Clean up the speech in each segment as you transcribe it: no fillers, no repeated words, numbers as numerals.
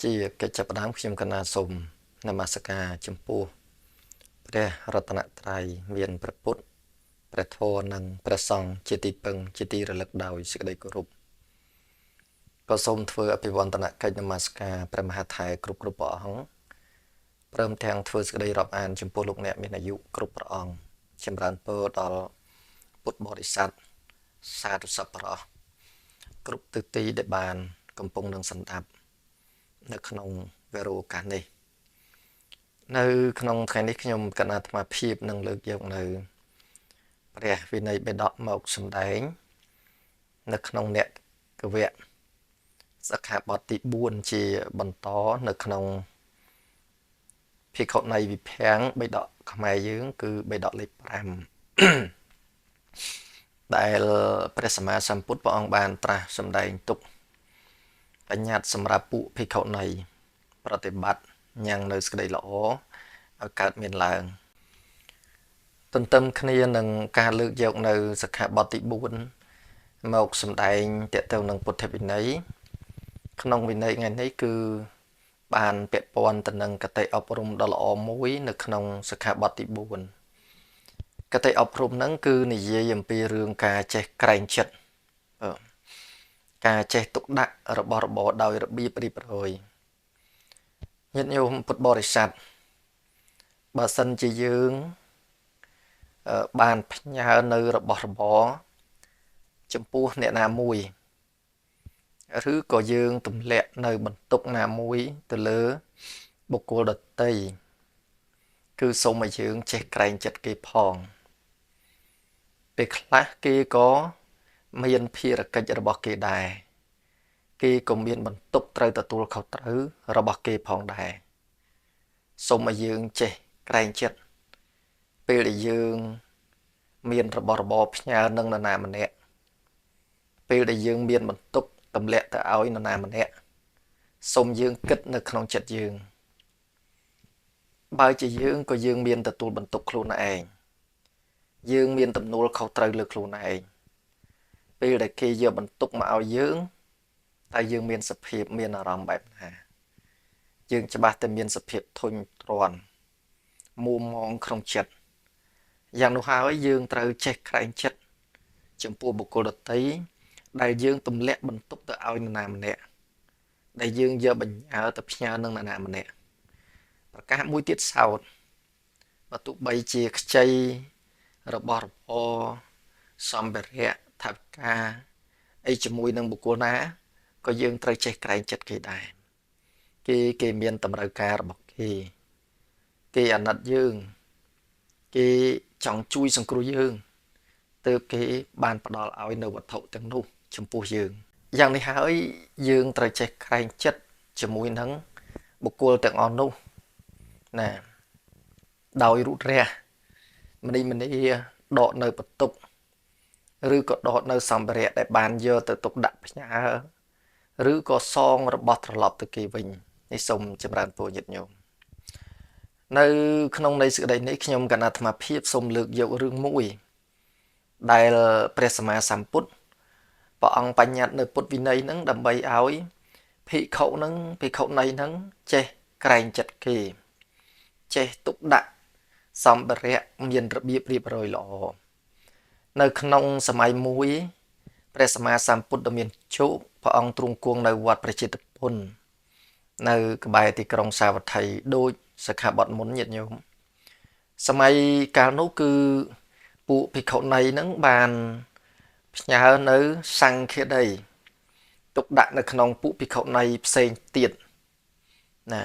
ជាកិច្ចចាប់ផ្ដើមខ្ញុំកណាសូមនមស្ការចំពោះព្រះរតនត្រ័យមានព្រះពុទ្ធព្រះធម៌និងព្រះសង្ឃជាទីពឹងជាទីរលឹកដោយសេចក្តីគោរពក៏សូមធ្វើអភិវឌ្ឍនកិច្ចនមស្ការព្រះមហាថេរគ្រប់ព្រះអង្គព្រមទាំងធ្វើសេចក្តីរាប់អានចំពោះលោកអ្នកមានអាយុគ្រប់ព្រះអង្គចម្រើនពរដល់ពុទ្ធបរិស័ទសាធុសប្បុរសគ្រប់ទិសទីដែលបានកំពុងនឹងសន្តាប់នៅក្នុងវេរោកាសនេះនៅក្នុងថ្ងៃនេះខ្ញុំកណាអាត្មាភាពនឹងលើកយកនៅព្រះវិន័យបេដកមកសម្ដែងនៅក្នុងអ្នកកវៈសិក្ខាបទទី4ជាបន្តនៅក្នុងភិក្ខុនៃវិភាំងបេដកខ្មែរយើងគឺបេដកលេខ5ដែលព្រះសម្មាសម្ពុទ្ធព្រះអង្គបានត្រាស់សម្ដែងទុកបញ្ញត្តិសម្រាប់ពួកភិក្ខុនៃប្រតិបត្តិញ៉ាំងនៅសេចក្តីល្អឲ្យកើតមានឡើងទន្ទឹមគ្នានឹងការលើកយកនៅសិក្ខាបទទី4មកសម្ដែងតទៅនឹងពុទ្ធវិន័យក្នុងវិន័យថ្ងៃនេះគឺបានពាក់ព័ន្ធទៅនឹងកតិអប់រំដ៏ល្អមួយនៅក្នុងសិក្ខាបទទី4កតិអប់រំហ្នឹងគឺនិយាយអំពីរឿងការចេះក្រែងចិត្តការចេះទុកដាក់របស់របរដោយរបៀបរៀបរយញាតិញោមពុទ្ធបរិស័ទបើសិនជាយើងបានផ្ញើនៅរបស់របរចំពោះអ្នកណាមួយឬក៏យើងទម្លាក់នៅបន្ទុកណាមួយទៅលើបុគ្គលដទៃគឺសូមឲ្យយើងចេះក្រែងចិត្តគេផងពេលខ្លះគេក៏មានភារកិច្ចរបស់គេដែរគេក៏មានបន្ទុកត្រូវទទួលខុសត្រូវរបស់គេផងដែរសូមឲ្យយើងចេះក្រែងចិត្តពេលដែលយើងមានរបស់របរផ្ញើនឹងនរណាម្នាក់ពេលដែលយើងមានបន្ទុកទម្លាក់ទៅឲ្យនរណាម្នាក់សូមយើងគិតនៅក្នុងចិត្តយើងបើជាយើងក៏យើងមានទទួលបន្ទុកខ្លួនឯងយើងមានទំនួលខុសត្រូវលើខ្លួនឯងពេលដែលគេយកបន្ទុកមកឲ្យយើងតែយើងមានសភាពមានអារម្មណ៍បែបណាយើងច្បាស់តែមានសភាពធុញទ្រាន់មួមងក្នុងចិត្តយ៉ាងនោះហើយយើងត្រូវចេះក្រែងចិត្តចំពោះបុគ្គលដទៃដែលយើងទម្លាក់បន្ទុកទៅឲ្យនរណាម្នាក់ដែលយើងយកបញ្ញើទៅផ្ញើនឹងនរណាម្នាក់ប្រកាសមួយទៀតសោតបើទោះបីជាខ្ចីរបស់របរសម្ភារៈថវិកាអីជាមួយនឹងបុគ្គលណាក៏យើងត្រូវចេះក្រែងចិត្តគេដែរគេមានតម្រូវការរបស់គេអាណិតយើងគេចង់ជួយសង្គ្រោះយើងទើបគេបានផ្ដល់ឲ្យនៅវត្ថុទាំងនោះចំពោះយើងយ៉ាងនេះហើយយើងត្រូវចេះក្រែងចិត្តជាមួយនឹងបុគ្គលទាំងអស់នោះណាដោយរូតរះម្នីដកនៅបន្ទុកឬក៏ដកនៅសម្ភារៈដែលបានយកទៅទុកដាក់ផ្ញើឬក៏សងរបស់ត្រឡប់ទៅគេវិញនេះសូមចម្រើនពរញាតិញោមនៅក្នុងនៃសេចក្តីនេះខ្ញុំកណាអាត្មាភាពសូមលើកយករឿងមួយដែលព្រះសម្មាសម្ពុទ្ធព្រះអង្គបញ្ញត្តិនៅពុទ្ធវិន័យហ្នឹងដើម្បីឲ្យភិក្ខុហ្នឹងភិក្ខុនីហ្នឹងចេះក្រែងចិត្តគេចេះទុកដាក់សម្ភារៈមានរបៀបរៀបរយល្អនៅក្នុងសម័យមួយព្រះសម្មាសម្ពុទ្ធដ៏មានជោគព្រះអង្គទ្រង់គង់នៅវត្តព្រះជេតពននៅក្បែរទីក្រុងសាវត្ថីដូចសិក្ខាបទមុនញាតិញោមសម័យកាលនោះគឺពួកភិក្ខុនីហ្នឹងបានផ្ញើនៅសង្ឃាដីទុកដាក់នៅក្នុងពួកភិក្ខុនីផ្សេងទៀតណា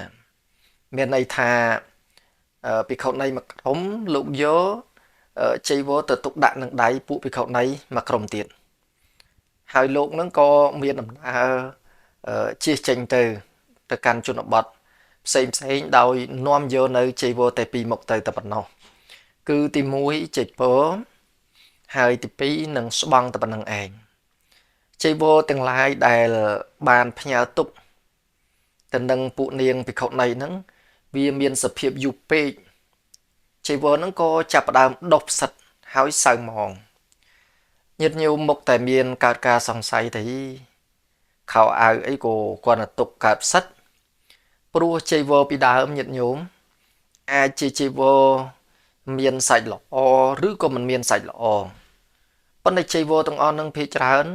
មានន័យថាភិក្ខុនីមួយក្រុមលោកយកចីវរទៅទុកដាក់នឹងដៃពួកភិក្ខុនីមួយក្រុមទៀតហើយលោកហ្នឹងក៏មានដំណើរជិះចេញទៅកាន់ជនបទផ្សេងដោយនាំយកនៅចីវរតែពីរមុខទៅតែប៉ុណ្ណោះគឺទី1ចីវរហើយទី2នឹងស្បង់តែប៉ុណ្្នឹងឯងចីវរទាំងឡាយដែលបានផ្ញើទុកទៅនឹងពួកនាងភិក្ខុនីហ្នឹងវាមានសភាពយូរពេកចីវរហ្នឹងក៏ចាប់ផ្ដើមដុះផ្សិតហើយសៅហ្មងញាតិញោមមុខតែមានកើតការសង្ស័យទៅខោអាវអីក៏គាត់ទៅទុកកើតផ្សិត ព្រោះចីវរពីដើមញាតិញោមអាចជាចីវរមានសាច់ល្អឬក៏មិនមានសាច់ល្អប៉ុន្តែចីវរទាំងអស់នឹងភាគច្រើន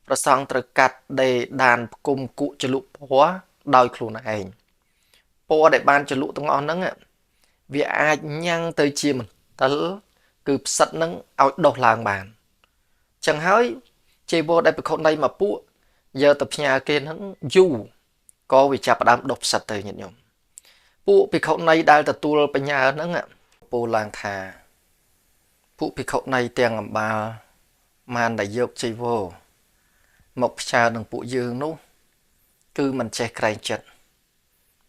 ព្រះសង្ឃត្រូវកាត់ដេរដានផ្គុំគក់ចលុកពណ៌ដោយខ្លួនឯងពណ៌ដែលបានចលុកទាំងអស់ហ្នឹងវាអាចញ៉ាំងទៅជាមន្ទិលគឺផ្សិតនឹងឲ្យដុះឡើងបានចឹងហើយចីវរដែលភិក្ខុនីមកពួកយកទៅផ្ញើគេហ្នឹងយូរក៏វាចាប់ផ្ដើមដុះផ្សិតទៅញាតិញោមពួកភិក្ខុនីដែលទទួលបញ្ញាហ្នឹងពោលឡើងថាពួកភិក្ខុនីទាំងអំបាលបានដែលយកចីវរមកផ្ញើនឹងពួកយើងនោះគឺមិនចេះក្រែងចិត្ត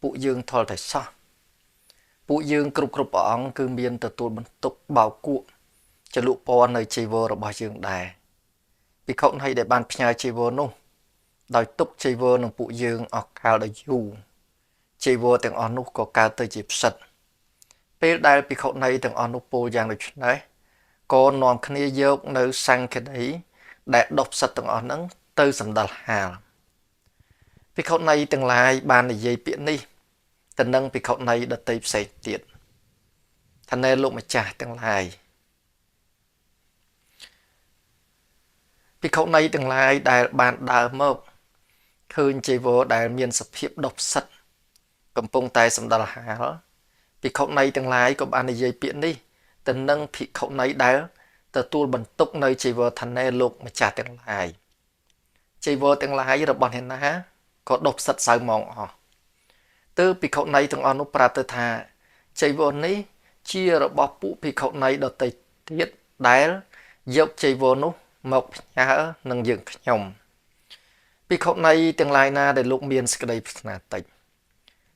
ពួកយើងថល់តែសោះពួកយើងគ្រប់ព្រះអង្គគឺមានទទួលបន្ទុកបោកគក់ចលុពណ៌នៅចីវររបស់យើងដែរភិក្ខុនីដែលបានផ្ញើចីវរនោះដោយទុកចីវរនឹងពួកយើងអស់កាលដ៏យូរចីវរទាំងអស់នោះក៏កើតទៅជាផ្សិតពេលដែលភិក្ខុនីទាំងអស់នោះពោលយ៉ាងដូចនេះក៏នាំគ្នាយកនៅសង្ឃដីដែលដុះផ្សិតទាំងអស់ហ្នឹងទៅសម្ដិលហាលភិក្ខុនីទាំងឡាយបាននិយាយពាក្យនេះទៅនឹងភិក្ខុនីដទៃផ្សេងទៀតថាណែលោកម្ចាស់ទាំងឡាយភិក្ខុនីទាំងឡាយដែលបានដើរមកឃើញចីវរដែលមានសភាពដុះផ្សិតកំពុងតែសម្ដិលហាលភិក្ខុនីទាំងឡាយក៏បាននិយាយពាក្យនេះទៅនឹងភិក្ខុនីដែលទទួលបន្ទុកនៅចីវរថាណែលោកម្ចាស់ទាំងឡាយចីវរទាំងឡាយរបស់អ្នកណាក៏ដុះផ្សិតសៅហ្មងអស់ទើបភិក្ខុនីទាំងអស់នោះប្រាប់ទៅថាចីវរនេះជារបស់ពួកភិក្ខុនីដទៃទៀតដែលយកចីវរនោះមកផ្ញើនឹងយើងខ្ញុំភិក្ខុនីទាំងឡាយណាដែលលោកមានសេចក្តីប្រាថ្នាតិច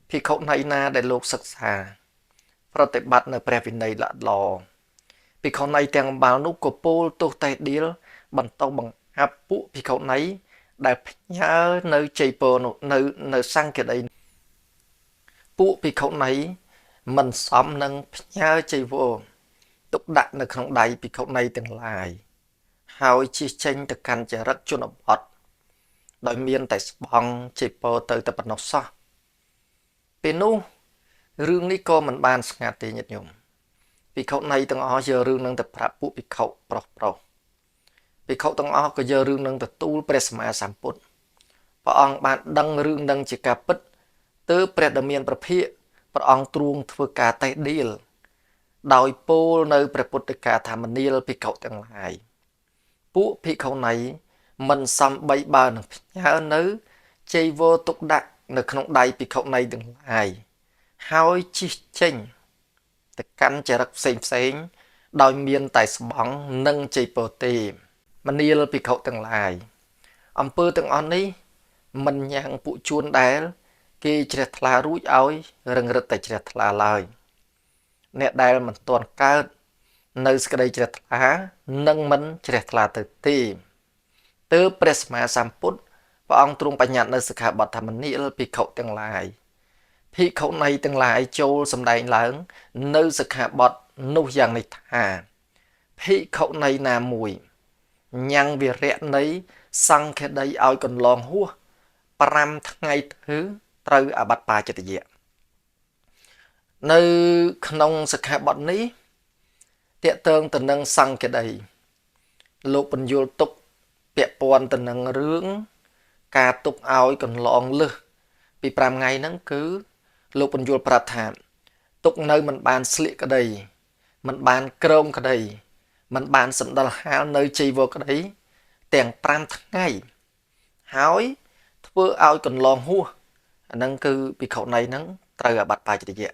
ភិក្ខុនីណាដែលលោកសិក្សាប្រតិបត្តិនៅព្រះវិន័យល្អភិក្ខុនីទាំងអំបាលនោះក៏ពោលទោសតេះដៀលបន្តបង្អាប់ពួកភិក្ខុនីដែលផ្ញើនៅចីពរនោះនៅសង្ឃដីពួកភិក្ខុនីមិនសមនឹងផ្ញើចីវរទុកដាក់នៅក្នុងដៃភិក្ខុនីទាំងឡាយហើយជិះចេញទៅកាន់ចរិតជនបទដោយមានតែស្បង់ចីពរទៅតែប៉ុណ្ណោះសោះពេលនោះរឿងនេះក៏មិនបានស្ងាត់ទេញាតិញោមភិក្ខុនីទាំងអស់យករឿងនឹងទៅប្រាប់ពួកភិក្ខុប្រុសភិក្ខុទាំងអស់ក៏យករឿងនឹងទៅទូលព្រះសម្មាសម្ពុទ្ធព្រះអង្គបានដឹងរឿងនឹងជាការពិតទើបព្រះដ៏មានព្រះភិក្ខព្រះអង្គទ្រង់ធ្វើការតេះដៀលដោយពោលនៅព្រះពុទ្ធកាថាមនាលភិក្ខុទាំងឡាយពួកភិក្ខុនីមិនសំបីបើនឹងផ្ញើនៅចីវរទុកដាក់នៅក្នុងដៃភិក្ខុនីទាំងឡាយហើយជិះចេញទៅកាន់ចរិតផ្សេងដោយមានតែស្បង់និងចីពរទេមនាលភិក្ខុទាំងឡាយអំពើទាំងអស់នេះមិនញ៉ាំងពួកជួនដែលគេជ្រះថ្លារួចឲ្យរឹងរិតតែជ្រះថ្លាឡើយអ្នកដែលមិនទាន់កើតនៅសេចក្តីជ្រះថ្លានឹងមិនជ្រះថ្លាទៅទេទើបព្រះសម្មាសម្ពុទ្ធព្រះអង្គទ្រង់បញ្ញត្តិនៅសិក្ខាបទថាមនាលភិក្ខុទាំងឡាយភិក្ខុនីទាំងឡាយចូលសម្ដែងឡើងនៅសិក្ខាបទនោះយ៉ាងនេះថាភិក្ខុនីណាមួយញ៉ាំងវិរៈនៃសង្ឃដីឲ្យកន្លងហួស5ថ្ងៃទៅត្រូវអាបត្តិបាចិត្តយៈនៅក្នុងសិក្ខាបទនេះតាក់ទងទៅនឹងសង្ឃដីលោកបញ្យល់ទុកពាក់ព័ន្ធទៅនឹងរឿងការទុកឲ្យកន្លងលើសពី5ថ្ងៃហ្នឹងគឺលោកបញ្យល់ប្រាប់ថាទុកនៅមិនបានស្លៀកក្តីមិនបានក្រងក្តីមិនបានសម្ដិលហាលនៅចីវរក្តីទាំង5ថ្ងៃហើយធ្វើឲ្យកន្លងហួសអាហ្នឹងគឺភិក្ខុនីហ្នឹងត្រូវអាបត្តិបាចិត្តយៈ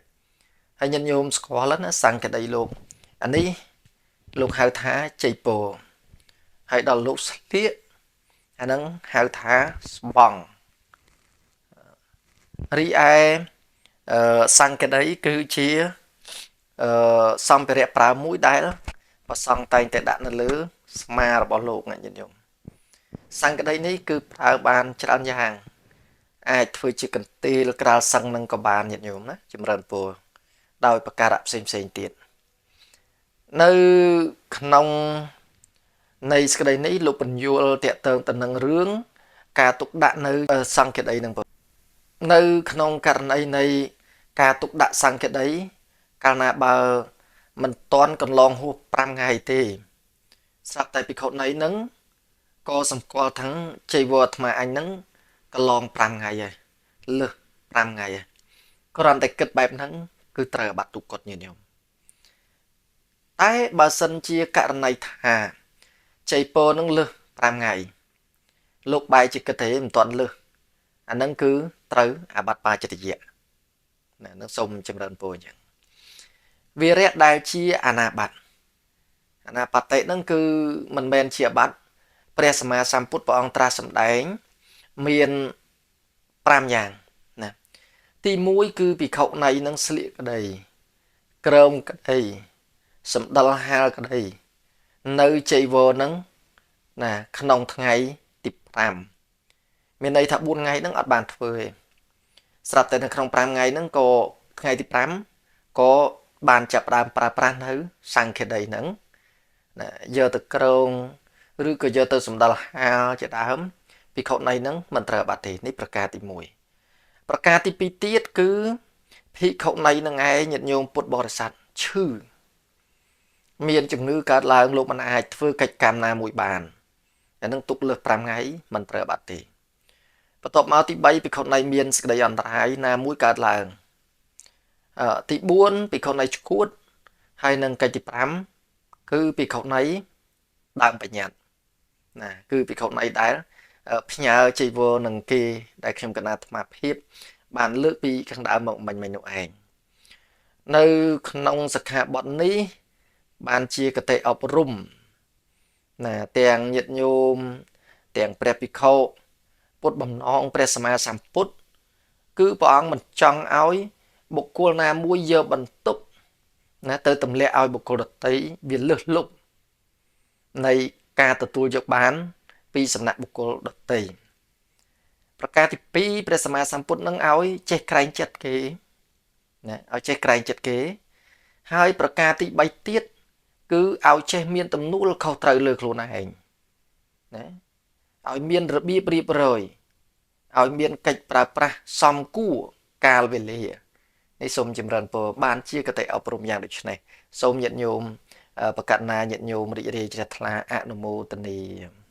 ហើយញាតិញោមស្គាល់ណាសង្ឃដីលោកអានេះលោកហៅថាចីពរហើយដល់លោកស្លៀកអាហ្នឹងហៅថាស្បង់រីឯសង្ឃដីគឺជាសម្ភារៈប្រើមួយដែលព្រះសង្ឃតែងតែដាក់នៅលើស្មារបស់លោកញាតិញោមសង្ឃដីនេះគឺប្រើបានច្រើនយ៉ាងអាចធ្វើជាកន្ទេលក្រាលសឹងនឹងក៏បានញាតិញោមណាចម្រើនពរដោយប្រការៈផ្សេងទៀតនៅក្នុងនៃសេចក្តីនេះលោកបញ្យល់តាក់ទងទៅនឹងរឿងការទុកដាក់នៅសង្ឃដីនឹង នៅក្នុងករណីនៃការទុកដាក់សង្កដីកាលណាបើមិនទាន់កន្លងហួស5ថ្ងៃទេស្រាប់តែភិក្ខុនីនឹងក៏សម្គាល់ថាចីវរអាត្មាអញនឹងកន្លង5ថ្ងៃហើយលើស5ថ្ងៃហើយគ្រាន់តែគិតបែបហ្នឹងគឺត្រូវអាបត្តិទុក្ខគាត់ញាតិញោមតែបើសិនជាករណីថាចីពរនឹងលើស5ថ្ងៃលោកបែរជាគិតទេមិនទាន់លើសអាហ្នឹងគឺត្រូវអាបត្តិបាចិត្តយៈណានឹងសូមចម្រើនពរអញ្ចឹងវីរៈដែលជាអនាបត្តិអនាបតិហ្នឹងគឺមិនមែនជាអាបត្តិព្រះសម្មាសម្ពុទ្ធព្រះអង្គត្រាស់សម្ដែងមាន5យ៉ាងណាទី1គឺភិក្ខុនីនឹងស្លៀកក្តីក្រោមក្តីសម្ដិលហាលក្តីនៅចីវរនឹងណាក្នុងថ្ងៃទី5មានន័យថា4ថ្ងៃហ្នឹងអត់បានធ្វើទេស្រាប់តែនៅក្នុង5ថ្ងៃហ្នឹងក៏ថ្ងៃទី5ក៏បានចាប់ផ្ដើមប្រើប្រាស់នៅសង្ឃាដីហ្នឹងណាយកទៅក្រងឬក៏យកទៅសម្ដិលហាលជាដើមភិក្ខុនីហ្នឹងមិនត្រូវបាត់ទេនេះប្រការទី1ប្រការទី2ទៀតគឺភិក្ខុនីនឹងឯងញាតិញោមពុទ្ធបរិស័ទឈឺមានជំងឺកើតឡើងលោកមិនអាចធ្វើកិច្ចកម្មណាមួយបានអានឹងទុកលើស5ថ្ងៃមិនត្រូវបាត់ទេបន្ទាប់មកទី3ភិក្ខុនីមានសេចក្តីអន្តរាយណាមួយកើតឡើងទី4ភិក្ខុនីឈួតហើយនឹងកិច្ចទី5គឺភិក្ខុនីដើមបញ្ញត្តិណាគឺភិក្ខុនីដែលផ្ញើចីវរនឹងគេដែលខ្ញុំកណាអាត្មាភាពបានលើកពីខាងដើមមកមិញនោះឯងនៅក្នុងសិក្ខាបទនេះបានជាកតេអប់រំណាទាំងញាតិញោមទាំងព្រះភិក្ខុពុទ្ធបំណងព្រះសម្មាសម្ពុទ្ធគឺព្រះអង្គមិនចង់ឲ្យបុគ្គលណាមួយយកបន្ទុកណាទៅទម្លាក់ឲ្យបុគ្គលដទៃវាលើសលប់នៃការទទួលយកបានពីសំណាក់បុគ្គលដទៃប្រការទី2ព្រះសម្មាសម្ពុទ្ធនឹងឲ្យចេះក្រែងចិត្តគេណាឲ្យចេះក្រែងចិត្តគេហើយប្រការទី3ទៀតគឺឲ្យចេះមានទំនួលខុសត្រូវលើខ្លួនឯងណាឲ្យមានរបៀបរៀបរយឲ្យមានកិច្ចប្រើប្រាស់សមគួរកាលវេលានេះសូមចម្រើនពរបានជាកតេអប់រំយ៉ាងដូចនេះសូមញាតិញោមប្រកាសណាញាតិញោមរីករាយជ្រះថ្លាអនុមោទនា